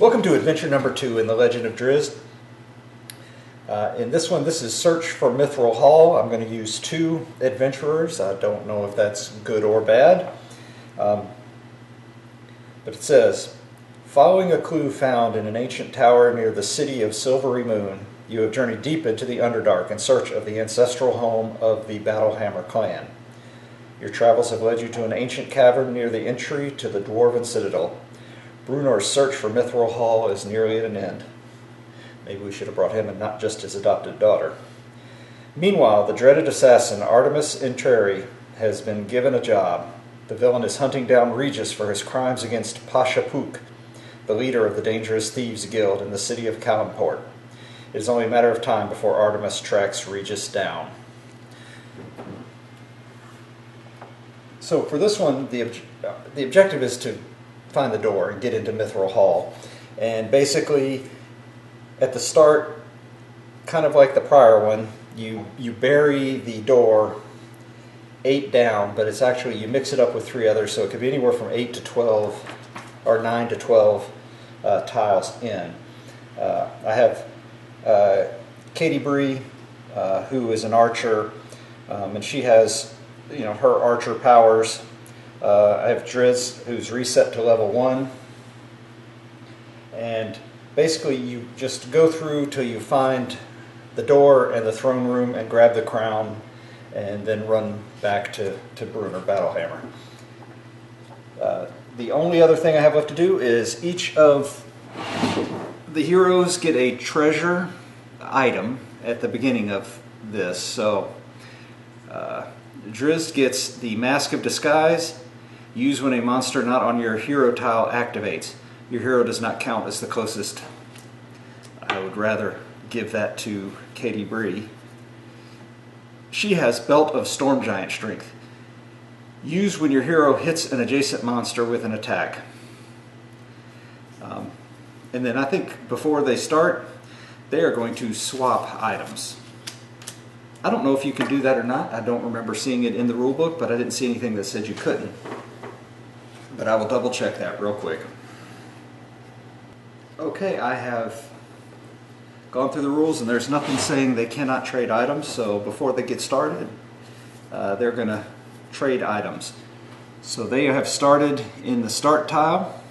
Welcome to adventure number 2 in the Legend of Drizzt. In this one, this is Search for Mithral Hall. I'm going to use 2 adventurers. I don't know if that's good or bad. But it says, following a clue found in an ancient tower near the city of Silvery Moon, you have journeyed deep into the Underdark in search of the ancestral home of the Battlehammer clan. Your travels have led you to an ancient cavern near the entry to the Dwarven Citadel. Brunor's search for Mithral Hall is nearly at an end. Maybe we should have brought him and not just his adopted daughter. Meanwhile, the dreaded assassin Artemis Entreri has been given a job. The villain is hunting down Regis for his crimes against Pasha Pook, the leader of the dangerous thieves guild in the city of Kalimport. It is only a matter of time before Artemis tracks Regis down. So for this one, the objective is to find the door and get into Mithral Hall. And basically, at the start, kind of like the prior one, you bury the door 8 down, but it's actually, you mix it up with 3 others, so it could be anywhere from 8 to 12, or 9 to 12 tiles in. I have Catti-Brie, who is an archer, and she has, her archer powers. I have Drizzt, who's reset to level 1, and basically you just go through till you find the door and the throne room and grab the crown and then run back to Bruner Battlehammer. The only other thing I have left to do is each of the heroes get a treasure item at the beginning of this. So Drizzt gets the Mask of Disguise, used when a monster not on your hero tile activates. Your hero does not count as the closest. I would rather give that to Catti-Brie. She has Belt of Storm Giant Strength, used when your hero hits an adjacent monster with an attack. And then I think before they start, they are going to swap items. I don't know if you can do that or not. I don't remember seeing it in the rulebook, but I didn't see anything that said you couldn't. But I will double check that real quick. Okay, I have gone through the rules and there's nothing saying they cannot trade items, so before they get started, they're going to trade items. So they have started in the start tile.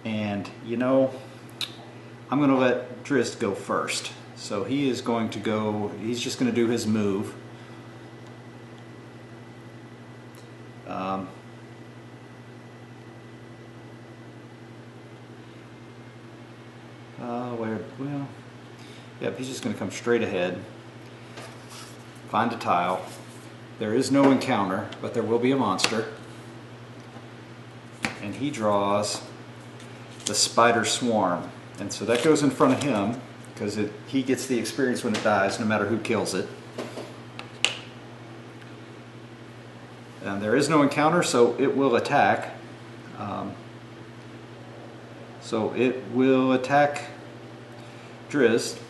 And I'm going to let Drizzt go first. So he is going to go, he's just going to do his move. Yep, he's just going to come straight ahead, find a tile. There is no encounter, but there will be a monster. And he draws the Spider Swarm. And so that goes in front of him, because he gets the experience when it dies, no matter who kills it. And there is no encounter, so it will attack. So it will attack Drizzt.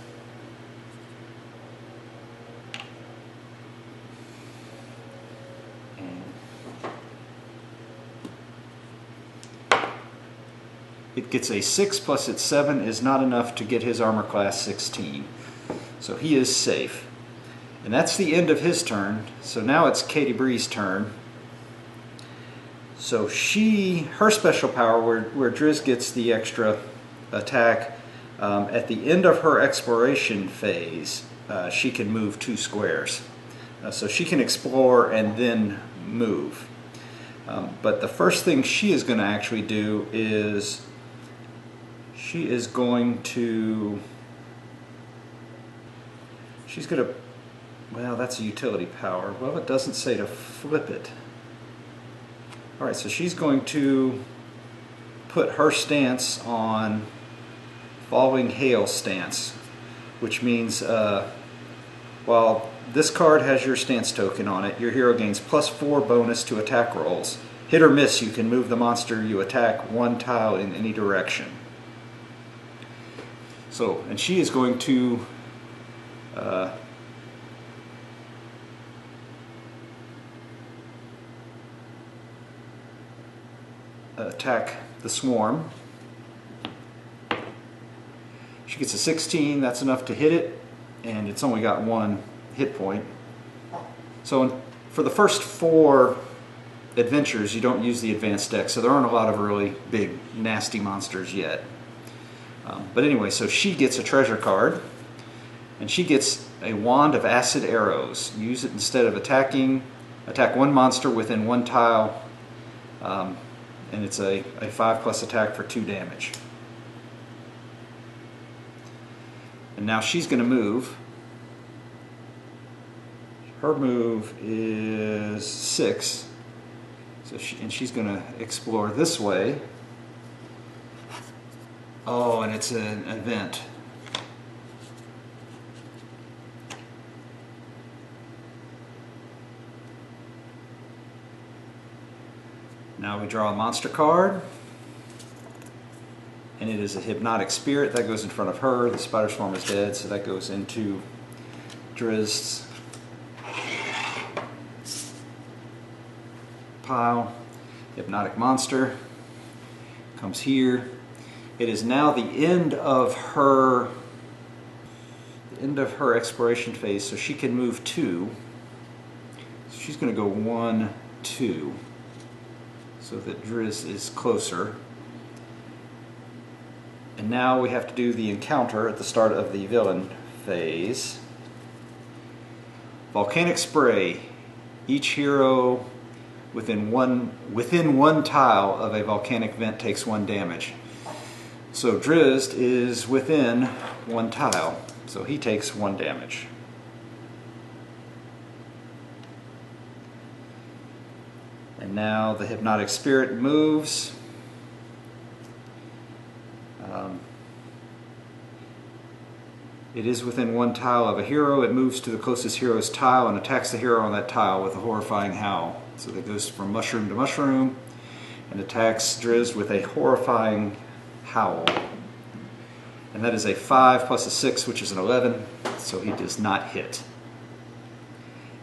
It gets a 6 plus its 7 is not enough to get his armor class 16. So he is safe. And that's the end of his turn. So now it's Catti-Brie's turn. So her special power, where Drizzt gets the extra attack, at the end of her exploration phase, she can move 2 squares. So she can explore and then move. But the first thing she is going to actually do is she's going to, well, that's a utility power. Well, it doesn't say to flip it. Alright, so she's going to put her stance on Falling Hail stance, which means while this card has your stance token on it, your hero gains +4 bonus to attack rolls. Hit or miss, you can move the monster you attack 1 tile in any direction. So, and she is going to attack the swarm. She gets a 16, that's enough to hit it, and it's only got 1 hit point. So for the first 4 adventures, you don't use the advanced deck, so there aren't a lot of really big, nasty monsters yet. But anyway, so she gets a treasure card, and she gets a wand of acid arrows. Use it instead of attacking. Attack 1 monster within 1 tile, and it's a 5+ attack for 2 damage. And now she's going to move. Her move is 6. So she's going to explore this way. Oh, and it's an event. Now we draw a monster card. And it is a hypnotic spirit that goes in front of her. The spider swarm is dead, so that goes into Drizzt's pile. Hypnotic monster comes here. It is now the end of her exploration phase, so she can move 2. So she's going to go 1, 2, so that Drizzt is closer. And now we have to do the encounter at the start of the villain phase. Volcanic spray. Each hero within one tile of a volcanic vent takes 1 damage. So Drizzt is within 1 tile, so he takes 1 damage. And now the hypnotic spirit moves. It is within 1 tile of a hero. It moves to the closest hero's tile and attacks the hero on that tile with a horrifying howl. So that goes from mushroom to mushroom and attacks Drizzt with a horrifying howl. And that is a 5 plus a 6, which is an 11, so he does not hit.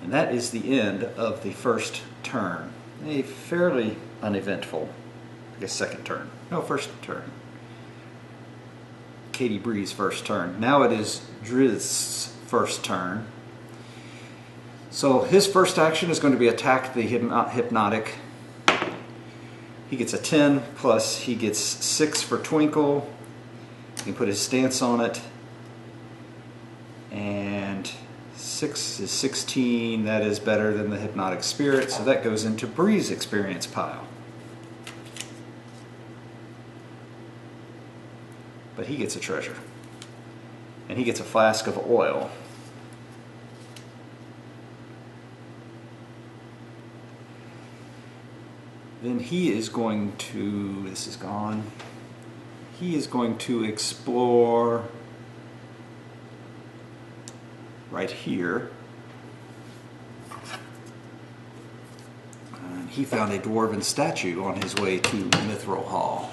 And that is the end of the first turn. A fairly uneventful, I guess, second turn. No, first turn. Catti-Brie's first turn. Now it is Drizzt's first turn. So his first action is going to be attack the hypnotic. He gets a 10, plus he gets 6 for Twinkle. He can put his stance on it. And 6 is 16. That is better than the hypnotic spirit, so that goes into Brie's experience pile. But he gets a treasure. And he gets a flask of oil. Then he is going to, this is gone, he is going to explore right here. And he found a dwarven statue on his way to Mithral Hall.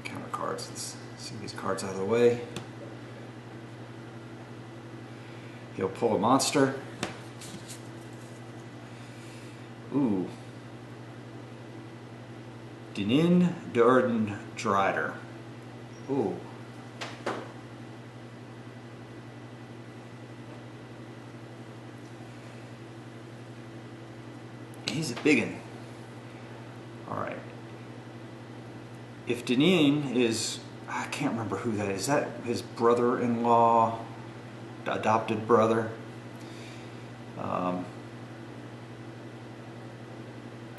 Counter cards, let's see these cards out of the way. He'll pull a monster. Ooh. Dinin Durden Drider. Ooh. He's a biggin. Alright. If Dinin is, I can't remember who that is. That his brother-in-law, adopted brother?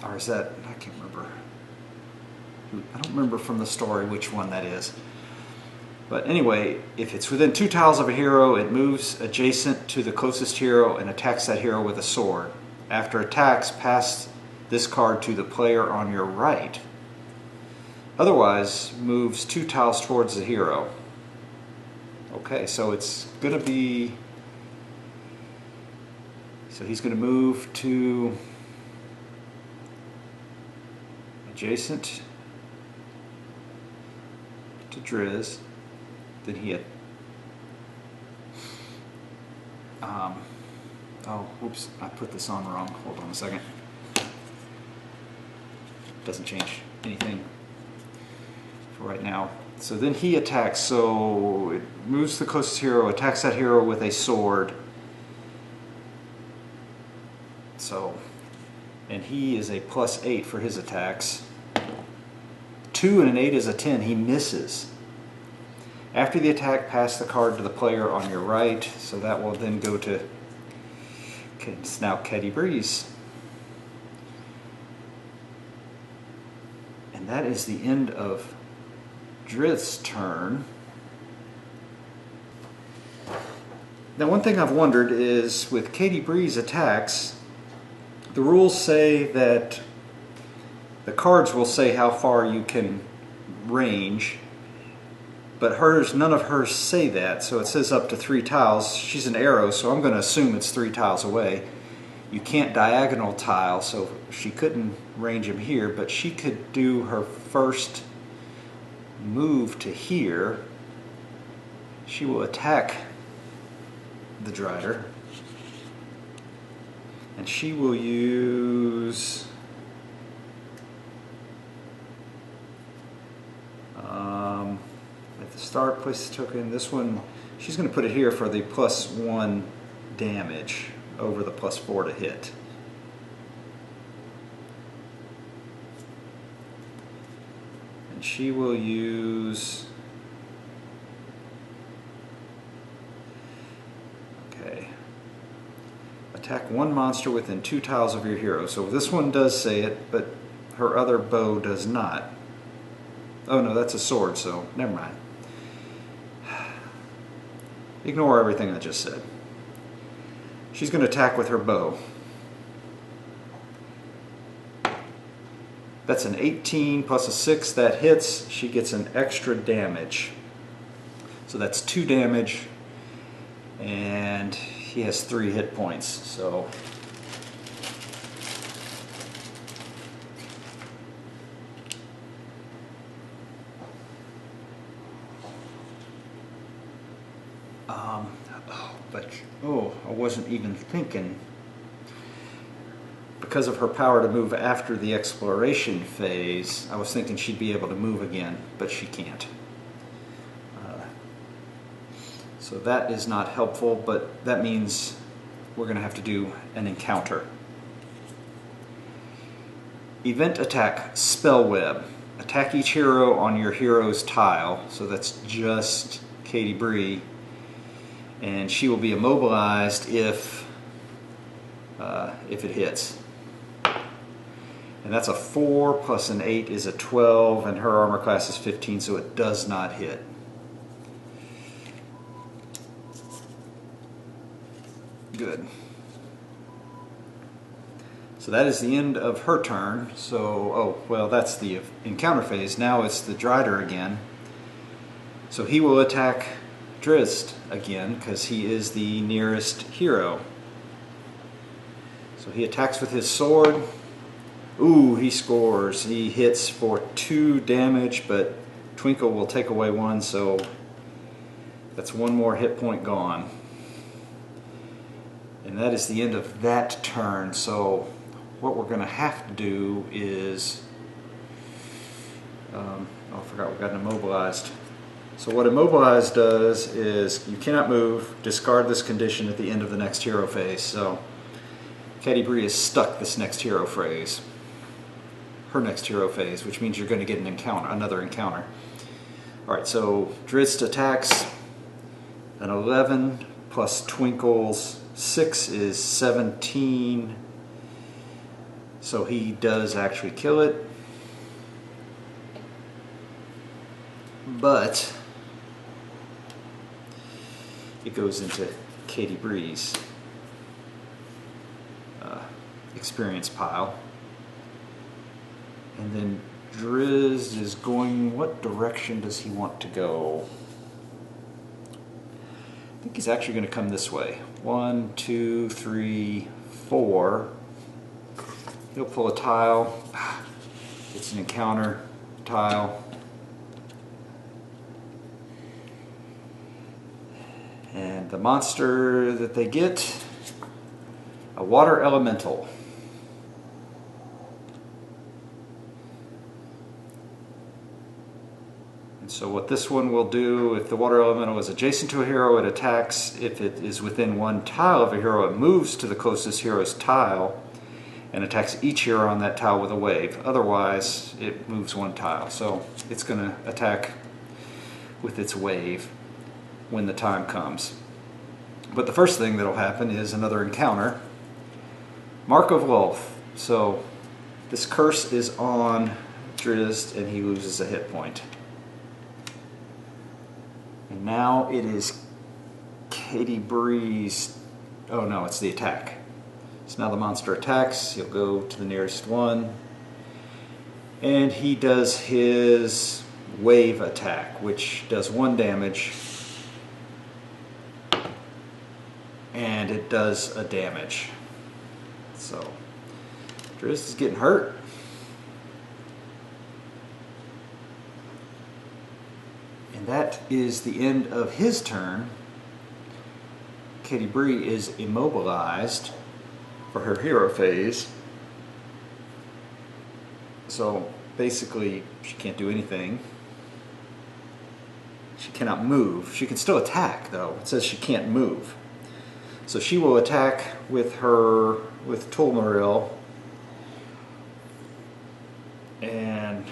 Or is that, I can't remember. I don't remember from the story which one that is. But anyway, if it's within 2 tiles of a hero, it moves adjacent to the closest hero and attacks that hero with a sword. After attacks, pass this card to the player on your right. Otherwise, moves 2 tiles towards the hero. Okay, so it's going to be... So he's going to move to... adjacent to Drizzt. Then he had... oh, oops, I put this on wrong. Hold on a second. doesn't change anything for right now. So then he attacks, so it moves the closest hero, attacks that hero with a sword. So, and he is a +8 for his attacks. 2 and an 8 is a 10, he misses. After the attack, pass the card to the player on your right, so that will then go to, okay, it's now Catti-Brie's. And that is the end of Drizzt's turn. Now one thing I've wondered is with Catti-Brie's attacks, the rules say that the cards will say how far you can range, but hers, none of hers say that, so it says up to 3 tiles. She's an arrow, so I'm going to assume it's 3 tiles away. You can't diagonal tile, so she couldn't range him here, but she could do her first move to here. She will attack the Drider, and she will use at the start, place the token. This one, she's going to put it here for the +1 damage over the +4 to hit. And she will use, okay, attack 1 monster within 2 tiles of your hero. So this one does say it, but her other bow does not. Oh no, that's a sword, so never mind. Ignore everything I just said. She's going to attack with her bow. That's an 18 plus a 6, that hits. She gets an extra damage. So that's 2 damage, and he has 3 hit points. So I wasn't even thinking. Because of her power to move after the exploration phase, I was thinking she'd be able to move again, but she can't. So that is not helpful, but that means we're going to have to do an encounter. Event attack, Spell Web. Attack each hero on your hero's tile, so that's just Catti-Brie, and she will be immobilized if it hits. And that's a 4 plus an 8 is a 12, and her armor class is 15, so it does not hit. Good. So that is the end of her turn. So, oh, well, that's the encounter phase. Now it's the Drider again. So he will attack Drizzt again, because he is the nearest hero. So he attacks with his sword. Ooh, he scores. He hits for 2 damage, but Twinkle will take away 1, so that's 1 more hit point gone. And that is the end of that turn. So what we're going to have to do is, oh, I forgot we got immobilized. So what immobilized does is you cannot move, discard this condition at the end of the next hero phase. So Catti-Brie is stuck this next hero phase, her next hero phase, which means you're going to get an encounter, another encounter. All right, so Drizzt attacks. An 11 plus Twinkle's 6 is 17. So he does actually kill it. But it goes into Catti-Brie's experience pile. And then Drizzt is going, what direction does he want to go? I think he's actually going to come this way. 1, 2, 3, 4. He'll pull a tile. It's an encounter tile. And the monster that they get, a water elemental. And so what this one will do, if the water elemental is adjacent to a hero, it attacks. If it is within one tile of a hero, it moves to the closest hero's tile and attacks each hero on that tile with a wave. Otherwise, it moves one tile. So it's going to attack with its wave when the time comes. But the first thing that will happen is another encounter. Mark of Lolth. So this curse is on Drizzt and he loses a hit point. And now it is Catti-Brie's, oh no, it's the attack. So now the monster attacks, he'll go to the nearest one, and he does his wave attack, which does 1 damage, and it does a damage. So Drizzt is getting hurt. And that is the end of his turn. Catti-Brie is immobilized for her hero phase. So basically she can't do anything. She cannot move. She can still attack though. It says she can't move. So she will attack with Mithral, and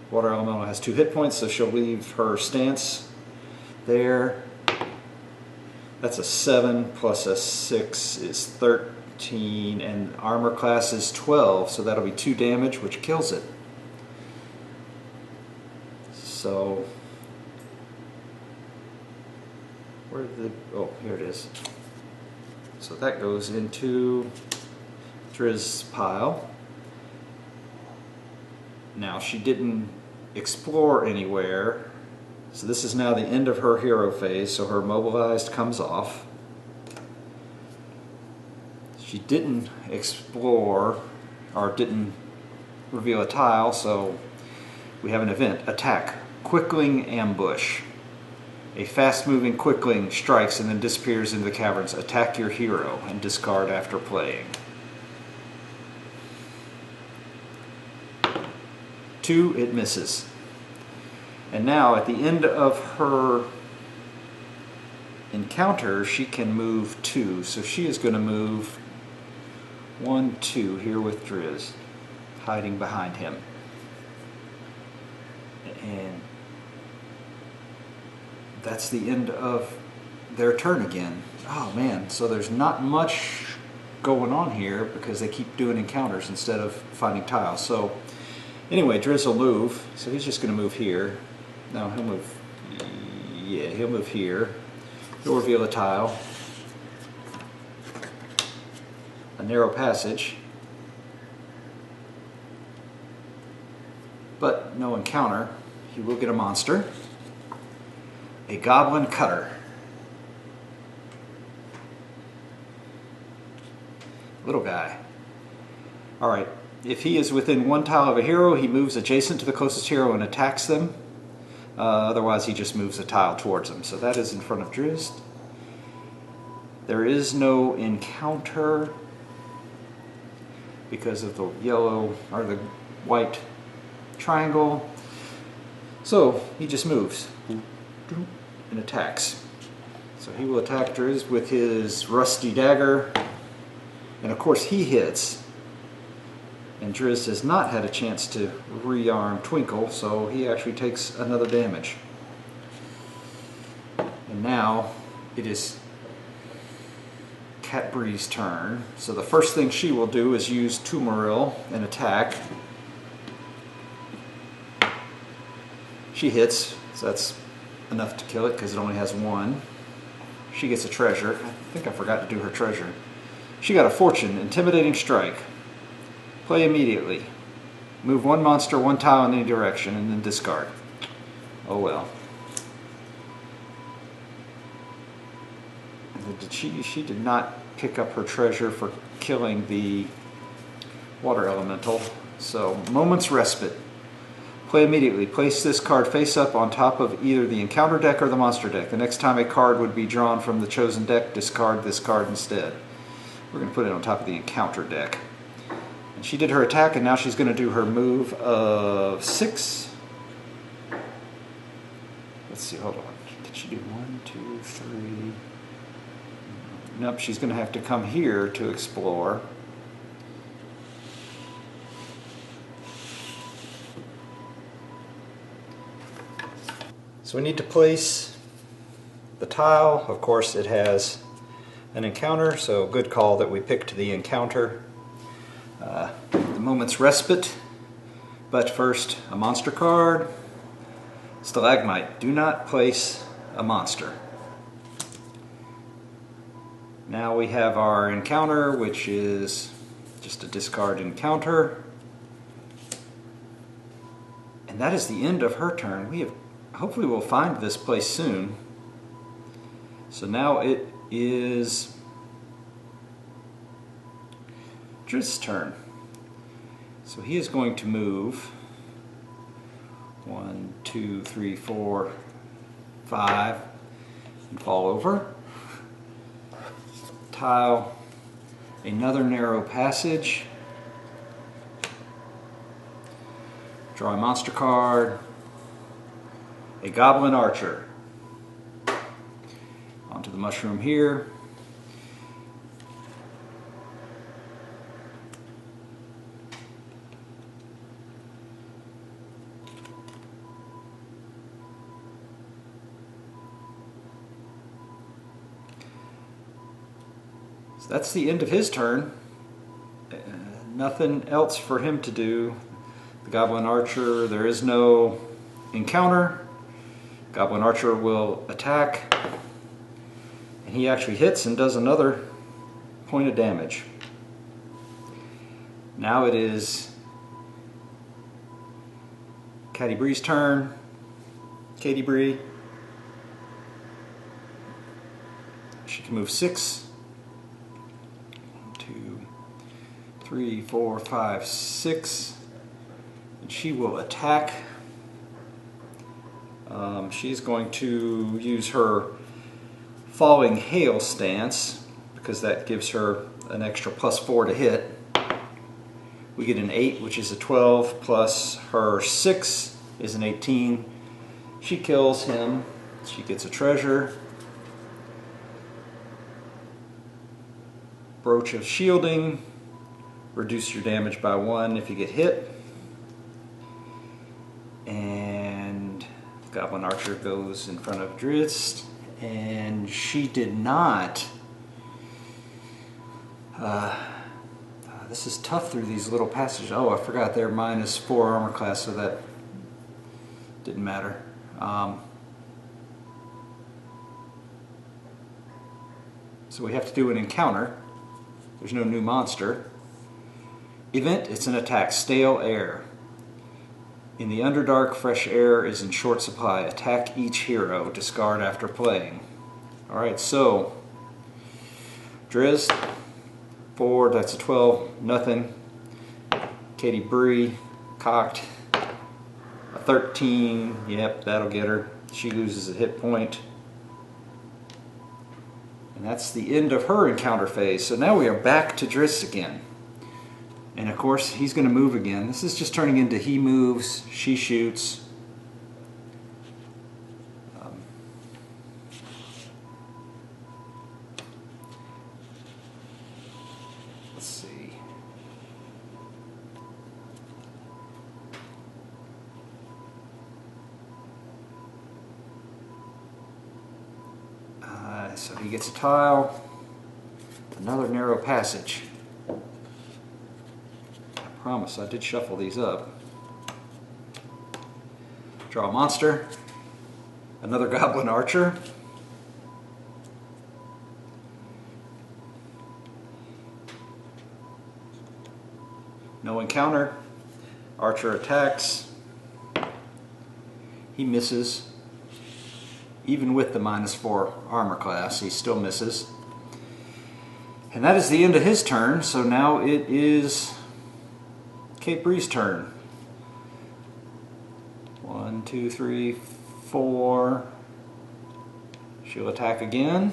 Water Elemental has 2 hit points, so she'll leave her stance there. That's a 7 plus a 6 is 13, and armor class is 12, so that'll be 2 damage, which kills it. So, where did the, oh, here it is. So that goes into Drizzt's pile. Now, she didn't explore anywhere, so this is now the end of her hero phase, so her mobilized comes off. She didn't explore or didn't reveal a tile, so we have an event. Attack. Quickling Ambush. A fast-moving quickling strikes and then disappears into the caverns. Attack your hero and discard after playing. 2, it misses. And now at the end of her encounter, she can move 2. So she is going to move 1, 2 here with Drizzt, hiding behind him. And that's the end of their turn again. Oh man, so there's not much going on here because they keep doing encounters instead of finding tiles. So anyway, Drizzt will move, so he's just going to move here. No, he'll move, yeah, he'll move here. He'll reveal a tile. A narrow passage. But no encounter. He will get a monster. A Goblin Cutter. Little guy. Alright, if he is within 1 tile of a hero, he moves adjacent to the closest hero and attacks them. Otherwise, he just moves a tile towards them. So that is in front of Drizzt. There is no encounter because of the yellow or the white triangle. So he just moves and attacks. So he will attack Drizzt with his rusty dagger, and of course he hits. And Drizzt has not had a chance to rearm Twinkle, so he actually takes another damage. And now it is Catti-Brie's turn. So the first thing she will do is use Mithral and attack. She hits, so that's enough to kill it because it only has 1. She gets a treasure. I think I forgot to do her treasure. She got a fortune, intimidating strike. Play immediately. Move 1 monster 1 tile in any direction and then discard. Oh well. She did not pick up her treasure for killing the water elemental. So, moment's respite. Play immediately. Place this card face up on top of either the encounter deck or the monster deck. The next time a card would be drawn from the chosen deck, discard this card instead. We're going to put it on top of the encounter deck. And she did her attack, and now she's going to do her move of 6. Let's see, hold on. Did she do 1, 2, 3? Nope, she's going to have to come here to explore. So we need to place the tile. Of course, it has an encounter, so good call that we picked the encounter. The moment's respite, but first a monster card. Stalagmite, do not place a monster. Now we have our encounter, which is just a discard encounter. And that is the end of her turn. Hopefully we'll find this place soon. So now it is Drizzt's turn. So he is going to move 1, 2, 3, 4, 5 and fall over. Tile another narrow passage. Draw a monster card. A goblin archer. Onto the mushroom here. So that's the end of his turn. Nothing else for him to do. The goblin archer, there is no encounter. Goblin archer will attack, and he actually hits and does another point of damage. Now it is Catti-Brie's turn. Catti-Brie. She can move 6. 1, 2, 3, 4, 5, 6. And she will attack. She's going to use her falling hail stance because that gives her an extra +4 to hit. We get an 8, which is a 12, plus her 6 is an 18. She kills him. She gets a treasure. Brooch of Shielding. Reduce your damage by 1 if you get hit. And Goblin Archer goes in front of Drizzt, and she did not. This is tough through these little passages. Oh, I forgot they're -4 armor class, so that didn't matter. So we have to do an encounter. There's no new monster. Event, it's an attack. Stale air. In the Underdark, fresh air is in short supply. Attack each hero. Discard after playing. Alright, so Drizzt, 4, that's a 12, nothing. Catti-Brie, cocked. A 13, yep, that'll get her. She loses a hit point. And that's the end of her encounter phase. So now we are back to Drizzt again. And of course, he's going to move again. This is just turning into he moves, she shoots. Let's see. So he gets a tile. Another narrow passage. Promise, I did shuffle these up. Draw a monster. Another Goblin Archer. No encounter. Archer attacks. He misses. Even with the -4 armor class, he still misses. And that is the end of his turn, so now it is Catti-Brie's turn. 1, 2, 3, 4. She'll attack again.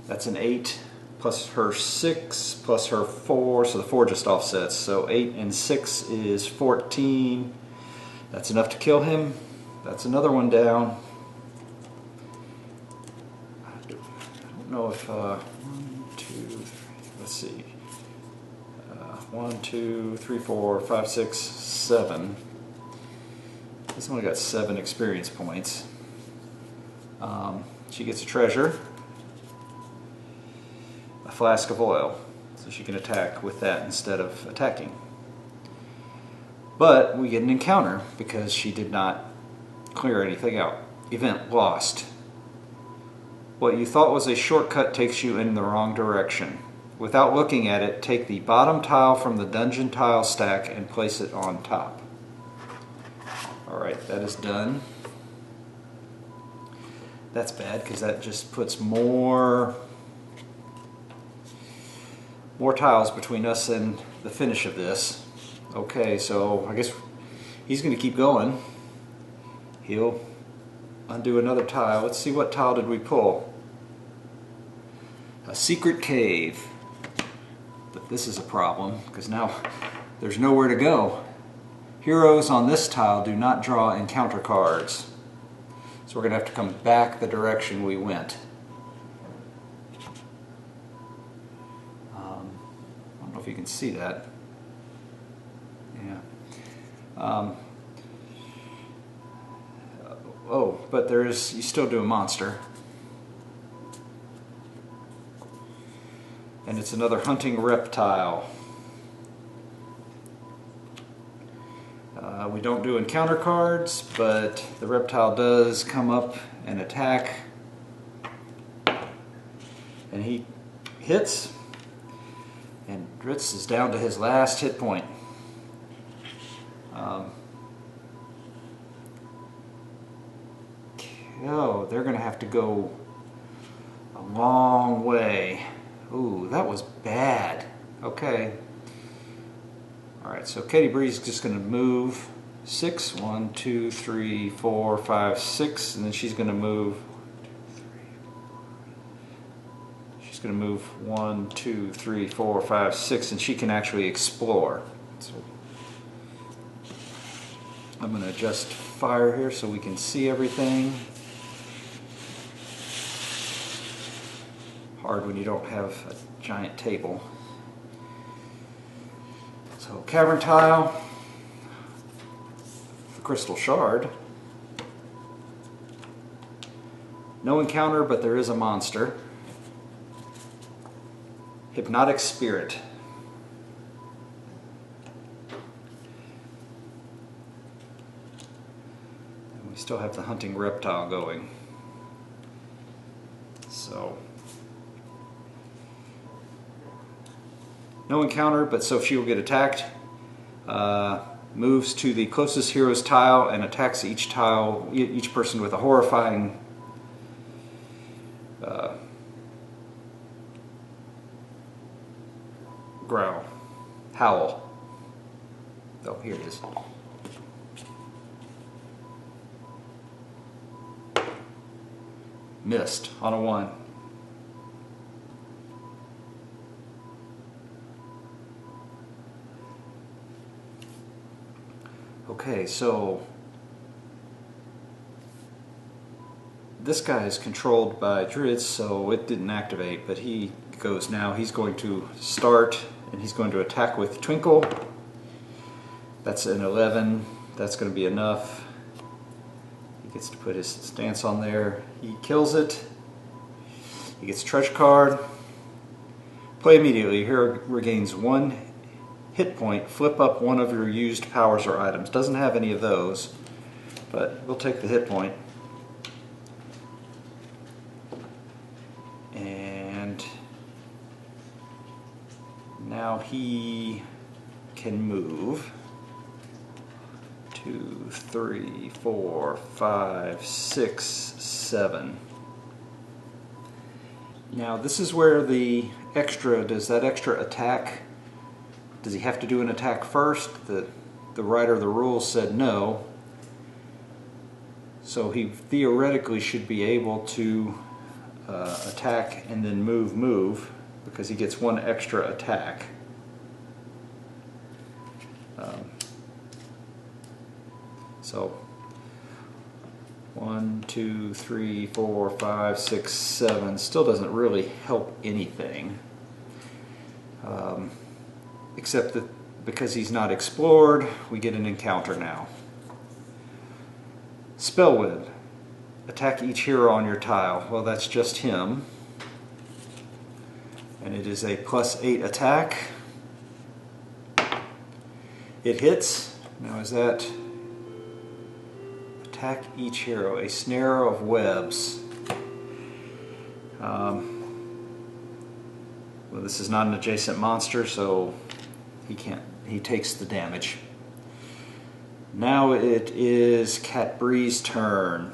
That's an 8 plus her 6 plus her 4, so the 4 just offsets. So 8 and 6 is 14. That's enough to kill him. That's another one down. I don't know if 1, 2, 3, let's see. 1, 2, 3, 4, 5, 6, 7. This only got 7 experience points. She gets a treasure, a flask of oil, so she can attack with that instead of attacking. But we get an encounter because she did not clear anything out. Event lost. What you thought was a shortcut takes you in the wrong direction. Without looking at it, take the bottom tile from the dungeon tile stack and place it on top. Alright, that is done. That's bad because that just puts more tiles between us and the finish of this. Okay, so I guess he's going to keep going. He'll undo another tile. Let's see, what tile did we pull? A secret cave. But this is a problem because now there's nowhere to go. Heroes on this tile do not draw encounter cards. So we're going to have to come back the direction we went. I don't know if you can see that. Yeah. Oh, but you still do a monster. And it's another hunting reptile. We don't do encounter cards, but the reptile does come up and attack. And he hits. And Drizzt is down to his last hit point. They're going to have to go a long way. Ooh, that was bad. Okay. Alright, so Catti-Brie is just going to move 6. 1, 2, 3, 4, 5, 6. And then she's going to move. She's going to move 1, 2, 3, 4, 5, 6. And she can actually explore. So I'm going to adjust fire here so we can see everything. Hard when you don't have a giant table. So cavern tile, the crystal shard. No encounter, but there is a monster. Hypnotic spirit. And we still have the hunting reptile going. So no encounter, but so she will get attacked. Moves to the closest hero's tile and attacks each person with a horrifying growl. Howl. Oh, here it is. Missed on a 1. Okay, so this guy is controlled by Drizzt, so it didn't activate, but he goes now. He's going to start, and he's going to attack with Twinkle. That's an 11. That's going to be enough. He gets to put his stance on there. He kills it. He gets a treasure card. Play immediately. Hero regains 1 hit point. Flip up one of your used powers or items. Doesn't have any of those, but we'll take the hit point. And now he can move 2, 3, 4, 5, 6, 7. Now this is where does that extra attack, does he have to do an attack first? The writer of the rules said no. So he theoretically should be able to attack and then move. because he gets one extra attack. So 1, 2, 3, 4, 5, 6, 7 still doesn't really help anything, except that because he's not explored, we get an encounter now. Spellwind. Attack each hero on your tile. Well, that's just him. And it is a +8 attack. It hits. Now is that... Attack each hero. A snare of webs. Well, this is not an adjacent monster, so he can't. He takes the damage. Now it is Catti-Brie's turn.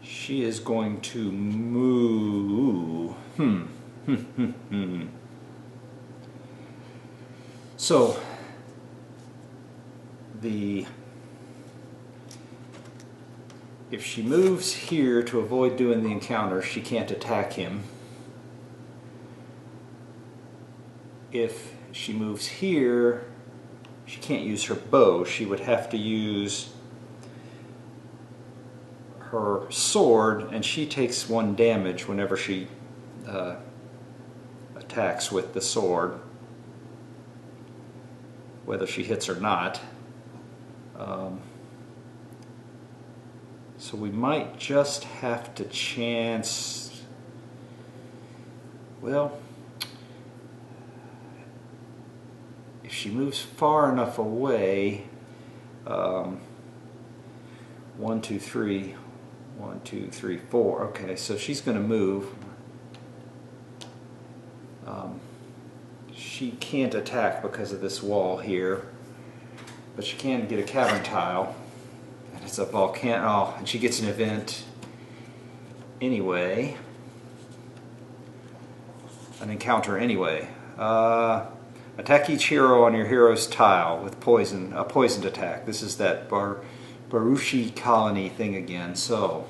She is going to move. So if she moves here to avoid doing the encounter, she can't attack him. If she moves here, she can't use her bow. She would have to use her sword, and she takes 1 damage whenever she attacks with the sword, whether she hits or not. So we might just have to chance, well, if she moves far enough away, 1, 2, 3, 1, 2, 3, 4. Okay, so she's going to move. She can't attack because of this wall here, but she can get a cavern tile, and it's a volcano. Oh, and she gets an event anyway, an encounter anyway. Attack each hero on your hero's tile with poison, a poisoned attack. This is that Barushi colony thing again. So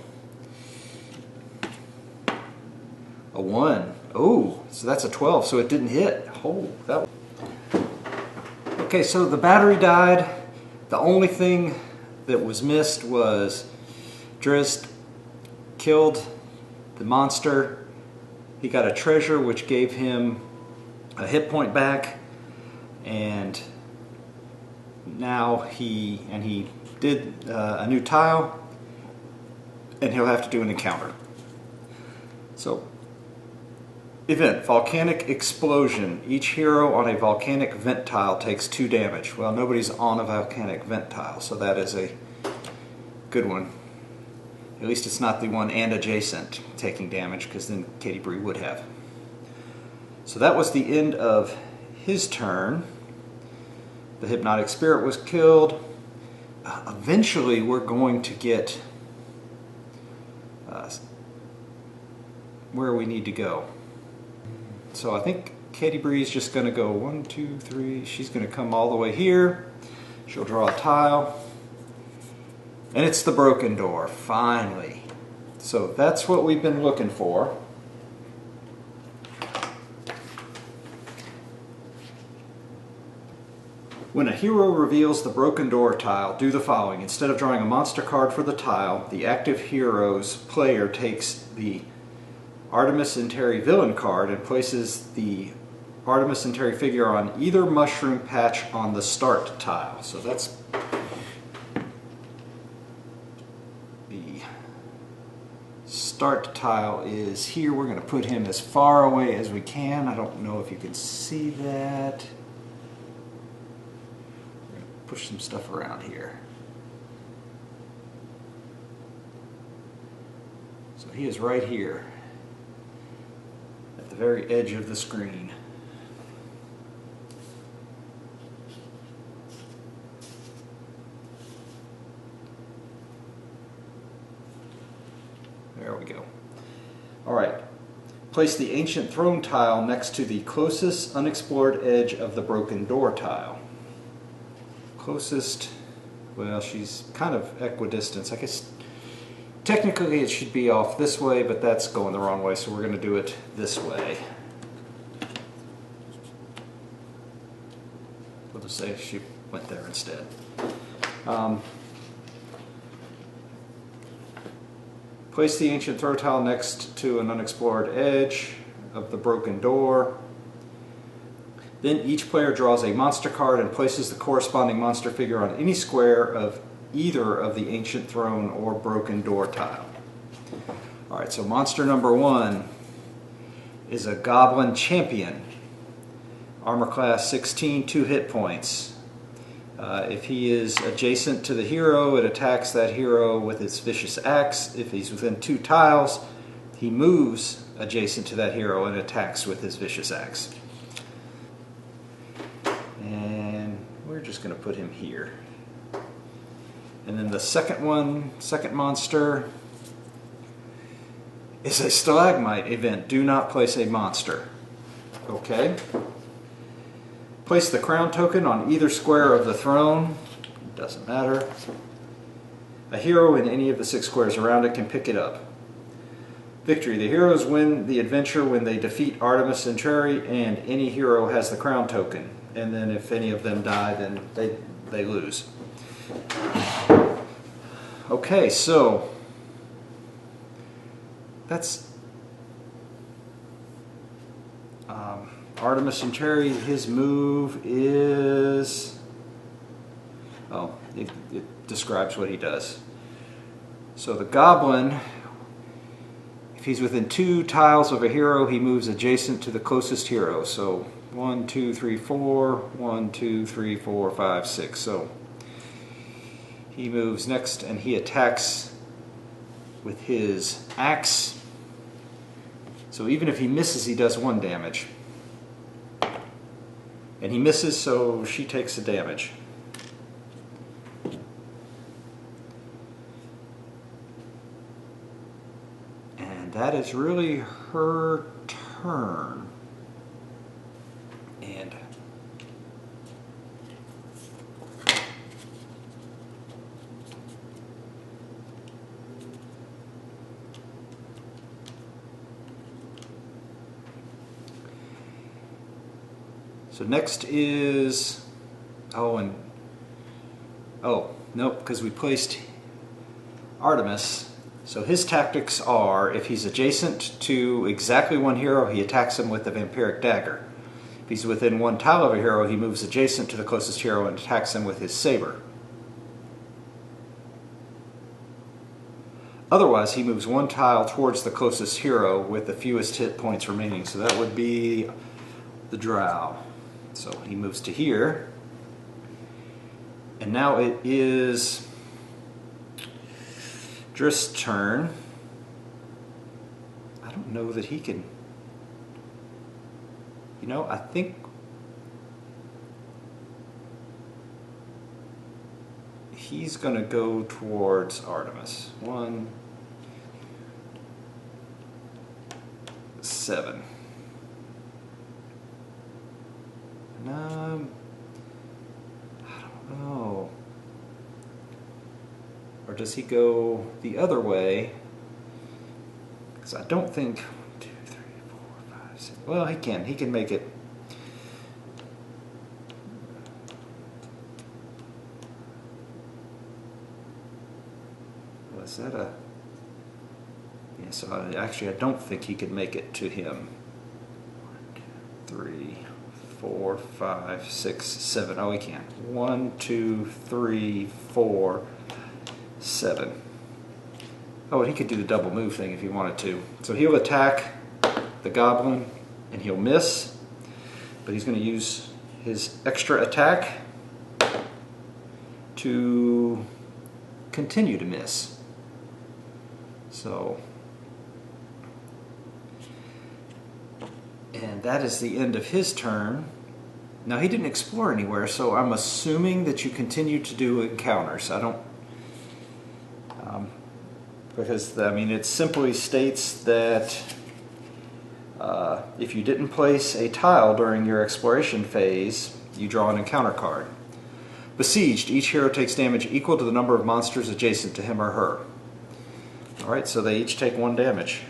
a 1. Oh, so that's a 12. So it didn't hit. Oh, that. Okay, so the battery died. The only thing that was missed was Drizzt killed the monster. He got a treasure which gave him a hit point back, and now he did a new tile, and he'll have to do an encounter. So, event, volcanic explosion. Each hero on a volcanic vent tile takes 2 damage. Well, nobody's on a volcanic vent tile, so that is a good one. At least it's not the one and adjacent taking damage, because then Catti-Brie would have. So that was the end of his turn. The hypnotic spirit was killed. Eventually we're going to get where we need to go. So I think Catti-Brie is just going to go 1, 2, 3. She's going to come all the way here. She'll draw a tile. And it's the broken door, finally. So that's what we've been looking for. When a hero reveals the broken door tile, do the following. Instead of drawing a monster card for the tile, the active hero's player takes the Artemis and Terry villain card and places the Artemis and Terry figure on either mushroom patch on the start tile. So that's the start tile is here. We're going to put him as far away as we can. I don't know if you can see that. We're going to push some stuff around here. So he is right here, the very edge of the screen. There we go. Alright, place the ancient throne tile next to the closest unexplored edge of the broken door tile. Closest, well, she's kind of equidistant. I guess Technically it should be off this way, but that's going the wrong way, so we're going to do it this way. We'll just say she went there instead. Place the ancient throw tile next to an unexplored edge of the broken door. Then each player draws a monster card and places the corresponding monster figure on any square of either of the ancient throne or broken door tile. Alright, so monster number 1 is a Goblin Champion. Armor class 16, 2 hit points. If he is adjacent to the hero, it attacks that hero with its vicious axe. If he's within 2 tiles, he moves adjacent to that hero and attacks with his vicious axe. And we're just going to put him here. And then the second monster, is a Stalagmite event. Do not place a monster. Okay. Place the crown token on either square of the throne. Doesn't matter. A hero in any of the 6 squares around it can pick it up. Victory. The heroes win the adventure when they defeat Artemis and Cherry, and any hero has the crown token. And then if any of them die, then they lose. Okay, so that's Artemis and Cherry. His move is, oh, it describes what he does. So the Goblin, if he's within 2 tiles of a hero, he moves adjacent to the closest hero. So 1, 2, 3, 4, 1, 2, 3, 4, 5, 6. So he moves next and he attacks with his axe. So even if he misses, he does 1 damage. And he misses, so she takes the damage. And that is really her turn. And so next is, nope, because we placed Artemis. So his tactics are, if he's adjacent to exactly one hero, he attacks him with the Vampiric Dagger. If he's within 1 tile of a hero, he moves adjacent to the closest hero and attacks him with his saber. Otherwise, he moves 1 tile towards the closest hero with the fewest hit points remaining. So that would be the Drow. So he moves to here. And now it is Drizzt's turn. I don't know that he can... You know, I think he's going to go towards Artemis. 1, 7. I don't know. Or does he go the other way? Because I don't think 1, 2, 3, 4, 5, 6. Well, he can. He can make it. Was that a? Yeah. So actually, I don't think he could make it to him. 1, 2, 3, 4, 5, 6, 7. Oh, he can. 1, 2, 3, 4, 7. Oh, and he could do the double move thing if he wanted to. So he'll attack the Goblin and he'll miss, but he's going to use his extra attack to continue to miss. So, and that is the end of his turn. Now he didn't explore anywhere, so I'm assuming that you continue to do encounters. I don't, because I mean it simply states that if you didn't place a tile during your exploration phase, you draw an encounter card. Besieged, each hero takes damage equal to the number of monsters adjacent to him or her. Alright, so they each take 1 damage.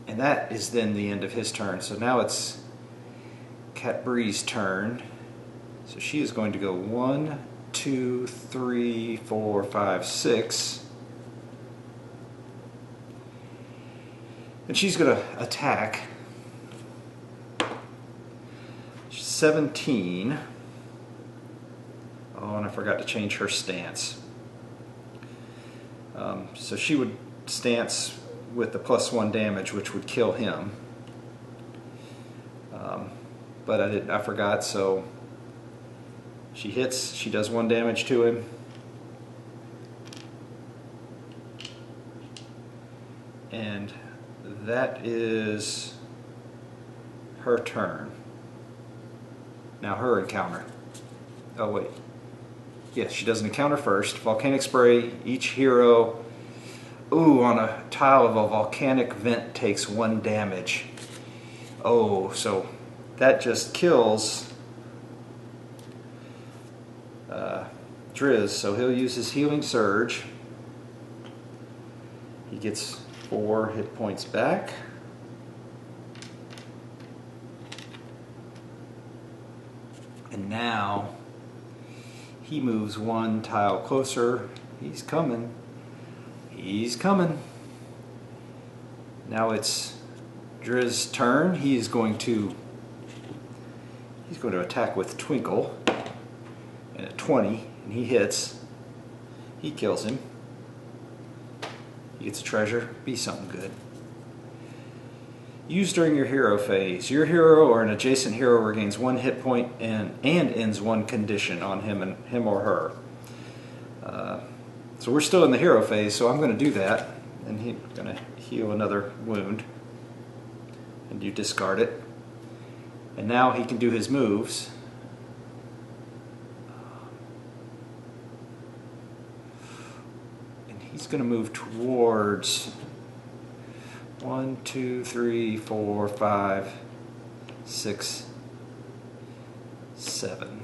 And that is then the end of his turn. So now it's Catti-Brie's turn. So she is going to go 1, 2, 3, 4, 5, 6. And she's going to attack 17. Oh, and I forgot to change her stance. So she would stance with the +1 damage, which would kill him. But I forgot, so she hits, she does 1 damage to him. And that is her turn. Now her encounter. Oh wait. Yes, she does an encounter first. Volcanic spray. Each hero, on a tile of a volcanic vent takes 1 damage. Oh, so that just kills Drizzt. So he'll use his healing surge. He gets 4 hit points back. And now he moves 1 tile closer. He's coming. He's coming. Now it's Drizzt's turn. He's going to attack with Twinkle. And at 20, and he hits. He kills him. He gets a treasure. Be something good. Used during your hero phase. Your hero or an adjacent hero regains 1 hit point and ends 1 condition on him or her. So we're still in the hero phase, so I'm going to do that. And he's going to heal another wound. And you discard it. And now he can do his moves. And he's going to move towards 1, 2, 3, 4, 5, 6, 7.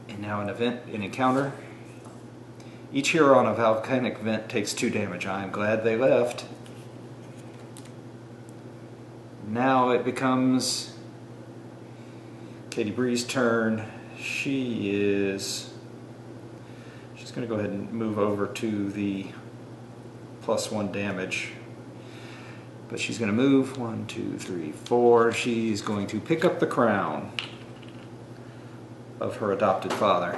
And now an encounter. Each hero on a volcanic vent takes 2 damage. I'm glad they left. Now it becomes Catti-Brie's turn. She's going to go ahead and move over to the +1 damage. But she's going to move 1, 2, 3, 4. She's going to pick up the crown of her adopted father.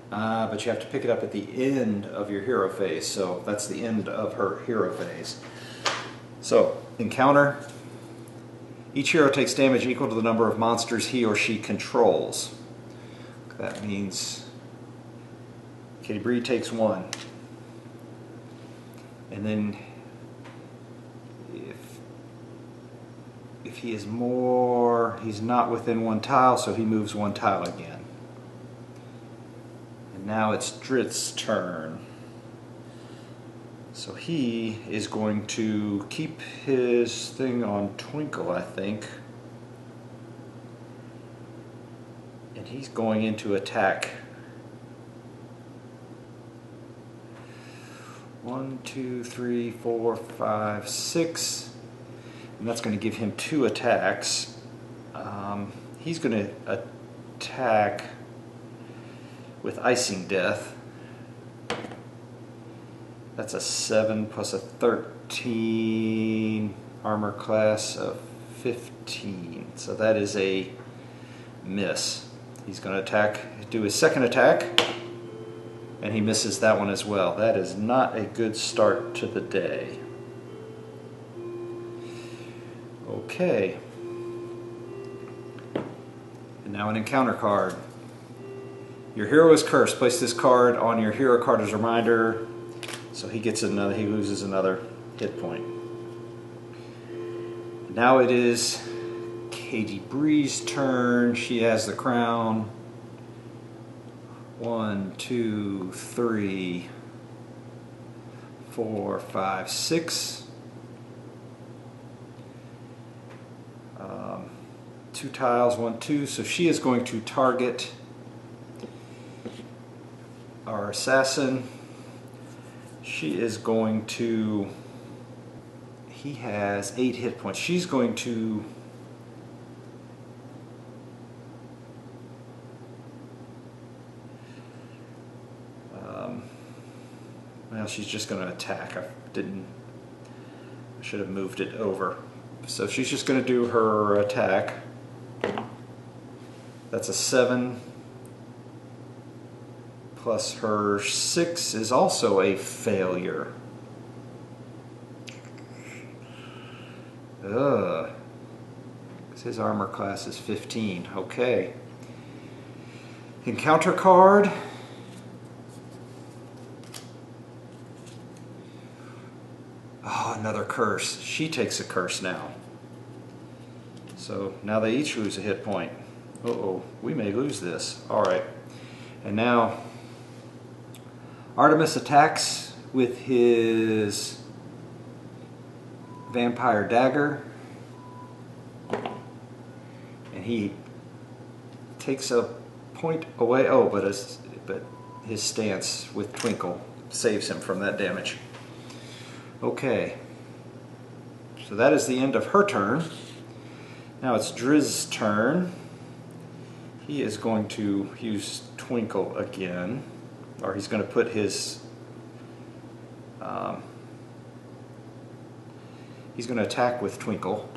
But you have to pick it up at the end of your hero phase, so that's the end of her hero phase. So, encounter. Each hero takes damage equal to the number of monsters he or she controls. That means Catti-Brie takes 1. And then if he is more, he's not within 1 tile, so he moves 1 tile again. And now it's Drizzt's turn. So he is going to keep his thing on Twinkle, I think. And he's going into attack. 1, 2, 3, 4, 5, 6. And that's going to give him 2 attacks. He's going to attack with Icing Death. That's a 7 plus a 13, armor class of 15. So that is a miss. He's going to do his second attack, and he misses that one as well. That is not a good start to the day. Okay. And now an encounter card. Your hero is cursed. Place this card on your hero card as a reminder. So he loses another hit point. Now it is Catti-Brie's turn. She has the crown. 1, 2, 3, 4, 5, 6. 2 tiles, 1, 2. So she is going to target our assassin. She is going to, he has 8 hit points. She's going to well, she's just going to attack. I should have moved it over. So she's just going to do her attack. That's a 7. Plus her 6 is also a failure. Ugh. His armor class is 15. Okay. Encounter card. Oh, another curse. She takes a curse now. So now they each lose a hit point. Uh-oh, we may lose this. Alright. And now Artemis attacks with his vampire dagger. And he takes a point away. Oh, but his stance with Twinkle saves him from that damage. Okay. So that is the end of her turn. Now it's Drizzt's turn. He is going to use Twinkle again. Or he's going to put his... he's going to attack with Twinkle.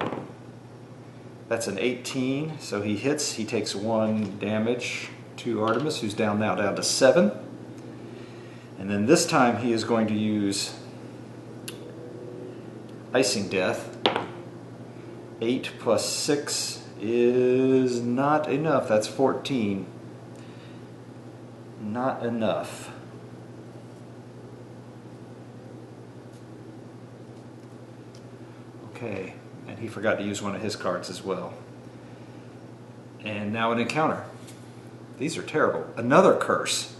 That's an 18, so he hits. He takes 1 damage to Artemis, who's down to 7. And then this time he is going to use Icing Death. 8 plus 6 is not enough. That's 14. Not enough. Okay, and he forgot to use one of his cards as well. And now an encounter. These are terrible. Another curse.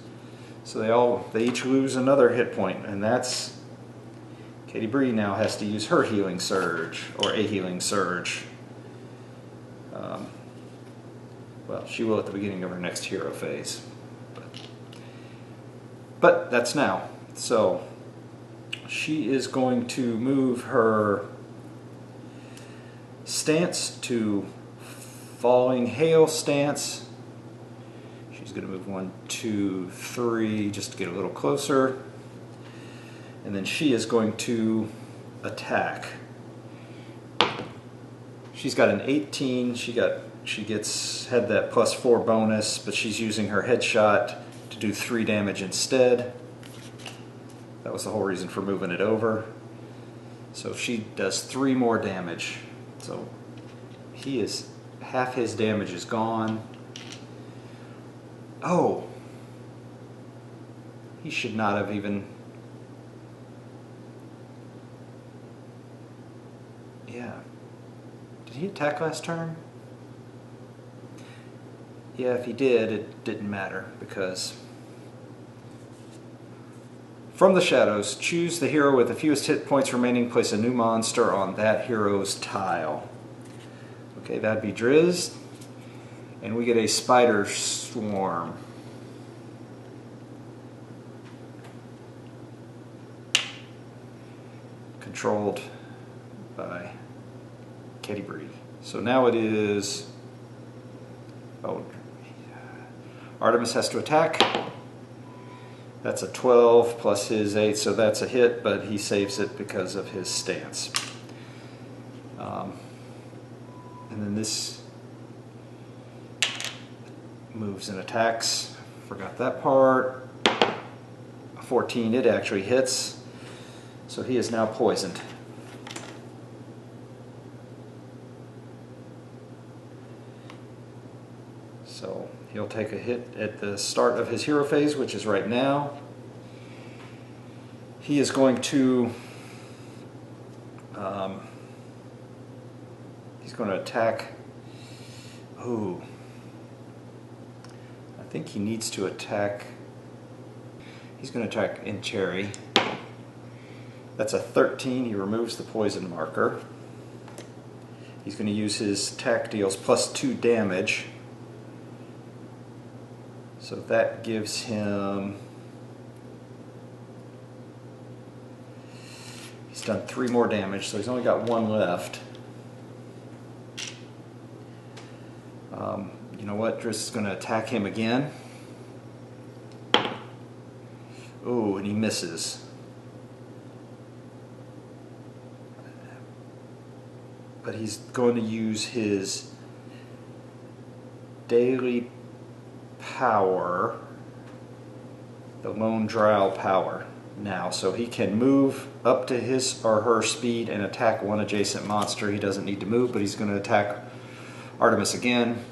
So they each lose another hit point, and that's Catti-Brie now has to use her healing surge, or a healing surge. Well, she will at the beginning of her next hero phase. But that's now. So she is going to move her stance to Falling Hail stance. She's going to move 1, 2, 3 just to get a little closer. And then she is going to attack. She's got an 18. She had that +4 bonus, but she's using her headshot to do 3 damage instead. That was the whole reason for moving it over. So she does 3 more damage. So half his damage is gone. Oh, he should not have even. Yeah. Did he attack last turn? Yeah, if he did, it didn't matter because from the shadows, choose the hero with the fewest hit points remaining, place a new monster on that hero's tile. Okay, that'd be Drizzt. And we get a spider swarm. Controlled by Catti-Brie. So now it is... Oh, Artemis has to attack. That's a 12 plus his 8, so that's a hit, but he saves it because of his stance. And then this moves and attacks. Forgot that part. 14, it actually hits. So he is now poisoned. So he'll take a hit at the start of his hero phase, which is right now. He is going to attack. Oh, I think he needs to attack. He's going to attack in Cherry. That's a 13. He removes the poison marker. He's going to use his attack deals +2 damage. So that gives him... He's done 3 more damage, so he's only got 1 left. You know what? Drizzt is going to attack him again. Oh, and he misses. But he's going to use his daily power, the Lone Drow power now, so he can move up to his or her speed and attack one adjacent monster. He doesn't need to move, but he's going to attack Artemis again.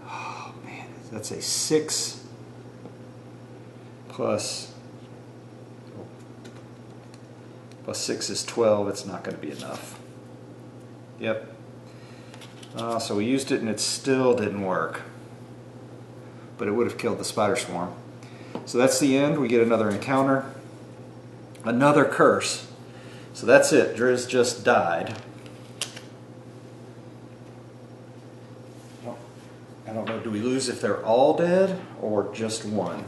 Oh man, that's a 6 plus 6 is 12. It's not going to be enough. Yep. So we used it and it still didn't work. But it would have killed the spider swarm. So that's the end. We get another encounter. Another curse. So that's it. Drizzt just died. Well, I don't know. Do we lose if they're all dead or just one?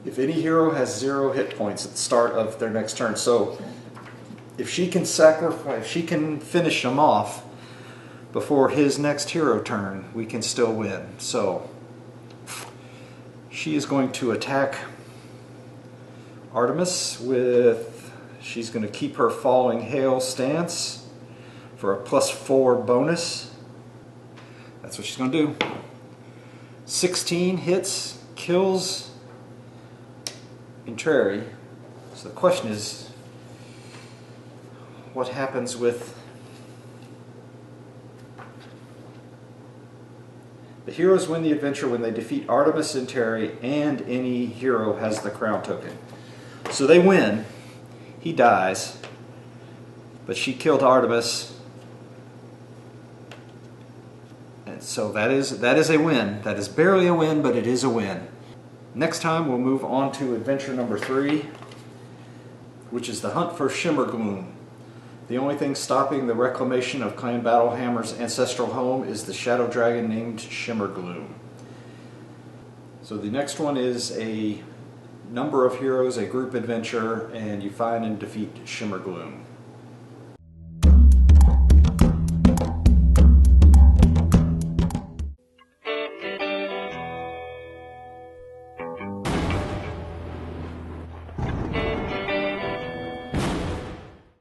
If any hero has 0 hit points at the start of their next turn, so if she can sacrifice, if she can finish him off before his next hero turn, we can still win. So she is going to attack Artemis with, she's going to keep her Falling Hail stance for a +4 bonus. That's what she's going to do. 16 hits, kills Mithral. So the question is, what happens with the heroes win the adventure when they defeat Artemis and Terry, and any hero has the crown token. So they win. He dies, but she killed Artemis, and so that is a win. That is barely a win, but it is a win. Next time we'll move on to adventure number 3, which is the hunt for Shimmergloom. The only thing stopping the reclamation of Clan Battlehammer's ancestral home is the shadow dragon named Shimmergloom. So the next one is a number of heroes, a group adventure, and you find and defeat Shimmergloom.